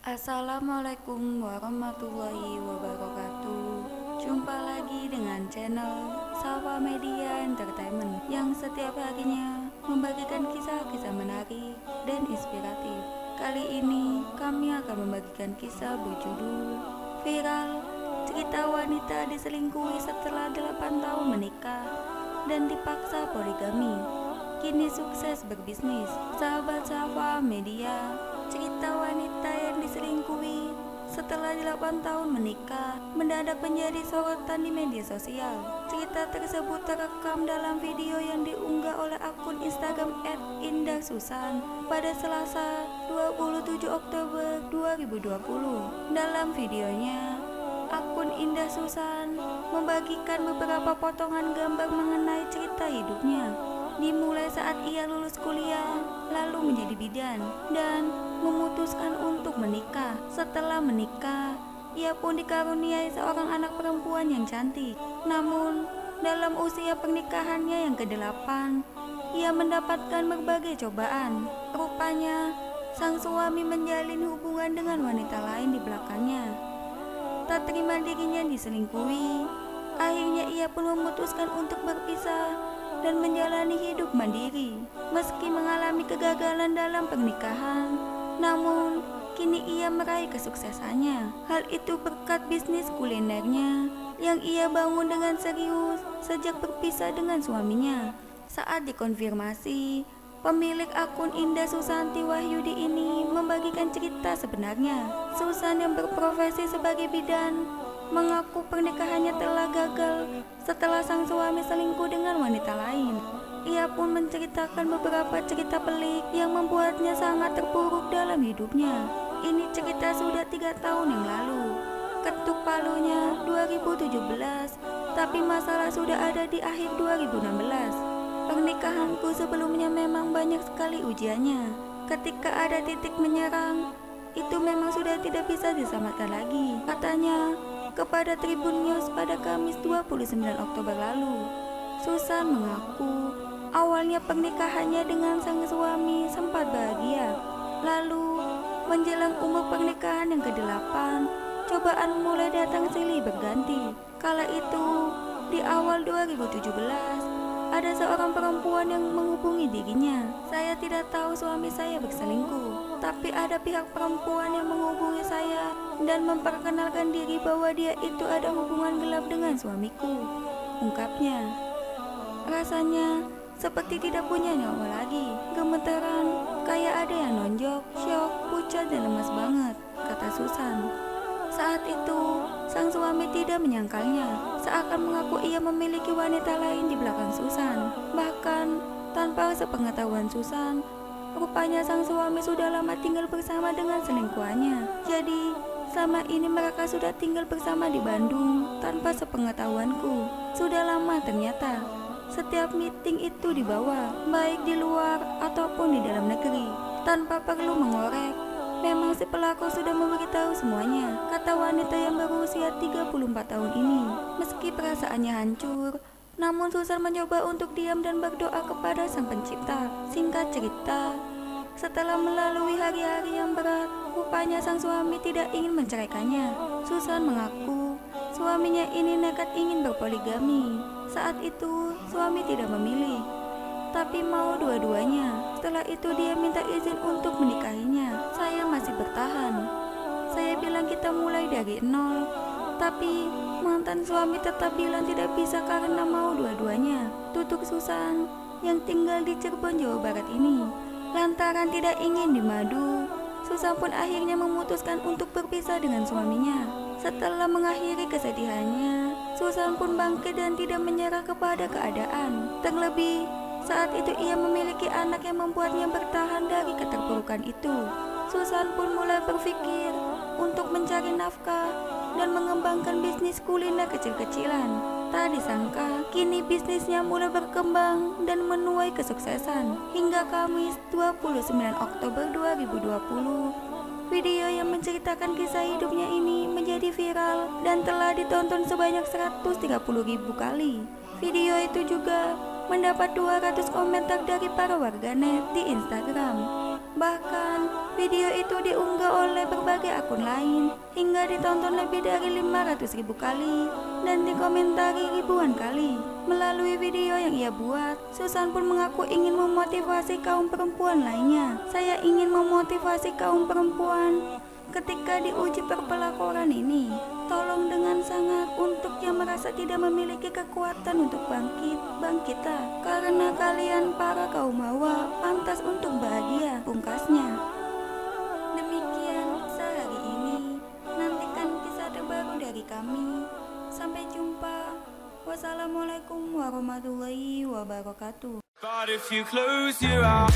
Assalamualaikum warahmatullahi wabarakatuh. Jumpa lagi dengan channel Sawa Media Entertainment yang setiap harinya membagikan kisah-kisah menarik dan inspiratif. Kali ini kami akan membagikan kisah berjudul Viral, cerita wanita diselingkuhi setelah 8 tahun menikah dan dipaksa poligami. Kini sukses berbisnis. Sahabat Sawa Media, cerita wanita yang diselingkuhi setelah 8 tahun menikah mendadak menjadi sorotan di media sosial. Cerita tersebut terekam dalam video yang diunggah oleh akun Instagram @indahsusan pada Selasa 27 Oktober 2020. Dalam videonya, akun Indah Susan membagikan beberapa potongan gambar mengenai cerita hidupnya, dimulai saat ia lulus kuliah, lalu menjadi bidan, dan memutuskan untuk menikah. Setelah menikah, ia pun dikaruniai seorang anak perempuan yang cantik. Namun, dalam usia pernikahannya yang ke-8, ia mendapatkan berbagai cobaan. Rupanya, sang suami menjalin hubungan dengan wanita lain di belakangnya. Tak terima dirinya diselingkuhi, akhirnya ia pun memutuskan untuk berpisah dan menjalani hidup mandiri. Meski mengalami kegagalan dalam pernikahan, namun kini ia meraih kesuksesannya. Hal itu berkat bisnis kulinernya yang ia bangun dengan serius sejak berpisah dengan suaminya. Saat dikonfirmasi, pemilik akun Indah Susanti Wahyudi ini membagikan cerita sebenarnya. Susan yang berprofesi sebagai bidan mengaku pernikahannya telah gagal setelah sang suami selingkuh dengan wanita lain. Ia pun menceritakan beberapa cerita pelik yang membuatnya sangat terpuruk dalam hidupnya. Ini cerita sudah 3 tahun yang lalu. Ketuk palunya 2017, tapi masalah sudah ada di akhir 2016. Pernikahanku sebelumnya memang banyak sekali ujiannya. Ketika ada titik menyerang, itu memang sudah tidak bisa diselamatkan lagi, katanya kepada Tribun News pada Kamis 29 Oktober lalu. Susan mengaku awalnya pernikahannya dengan sang suami sempat bahagia. Lalu menjelang umur pernikahan yang ke-8, cobaan mulai datang silih berganti. Kala itu di awal 2017, ada seorang perempuan yang menghubungi dirinya. Saya tidak tahu suami saya berselingkuh, tapi ada pihak perempuan yang menghubungi saya dan memperkenalkan diri bahwa dia itu ada hubungan gelap dengan suamiku, ungkapnya. Rasanya seperti tidak punya nyawa lagi, gemeteran, kayak ada yang nonjok, syok, pucat dan lemas banget, kata Susan. Saat itu, sang suami tidak menyangkalnya, seakan mengaku ia memiliki wanita lain di belakang Susan. Bahkan, tanpa sepengetahuan Susan, rupanya sang suami sudah lama tinggal bersama dengan selingkuhannya. Jadi, selama ini mereka sudah tinggal bersama di Bandung tanpa sepengetahuanku. Sudah lama ternyata. Setiap meeting itu dibawa, baik di luar ataupun di dalam negeri, tanpa perlu mengorek. Memang si pelaku sudah memberitahu semuanya, kata wanita yang berusia 34 tahun ini. Meski perasaannya hancur, namun Susan mencoba untuk diam dan berdoa kepada Sang Pencipta. Singkat cerita, setelah melalui hari-hari yang berat, rupanya sang suami tidak ingin menceraikannya. Susan mengaku suaminya ini nekat ingin berpoligami. Saat itu, suami tidak memilih, tapi mau dua-duanya. Setelah itu dia minta izin untuk menikahinya. Saya masih bertahan. Saya bilang kita mulai dari nol, tapi mantan suami tetap bilang tidak bisa karena mau dua-duanya, tutur Susan yang tinggal di Cirebon, Jawa Barat ini. Lantaran tidak ingin dimadu, Susan pun akhirnya memutuskan untuk berpisah dengan suaminya. Setelah mengakhiri kesedihannya, Susan pun bangkit dan tidak menyerah kepada keadaan. Terlebih saat itu ia memiliki anak yang membuatnya bertahan dari keterpurukan itu. Susan pun mulai berpikir untuk mencari nafkah dan mengembangkan bisnis kuliner kecil-kecilan. Tak disangka, kini bisnisnya mulai berkembang dan menuai kesuksesan. Hingga Kamis 29 Oktober 2020, video yang menceritakan kisah hidupnya ini menjadi viral dan telah ditonton sebanyak 130.000 kali. Video itu juga mendapat 200 komentar dari para warganet di Instagram. Bahkan Video itu diunggah oleh berbagai akun lain hingga ditonton lebih dari 500.000 kali dan dikomentari ribuan kali. Melalui video yang ia buat, Susan pun mengaku ingin memotivasi kaum perempuan lainnya. Saya ingin memotivasi kaum perempuan ketika diuji perpelakoran ini. Tolong dengan sangat untuk yang merasa tidak memiliki kekuatan untuk bangkitlah. Karena kalian para kaum hawa pantas untuk bahagia, pungkasnya. Demikian kisah hari ini. Nantikan kisah terbaru dari kami. Sampai jumpa. Wassalamualaikum warahmatullahi wabarakatuh. But if you close your eyes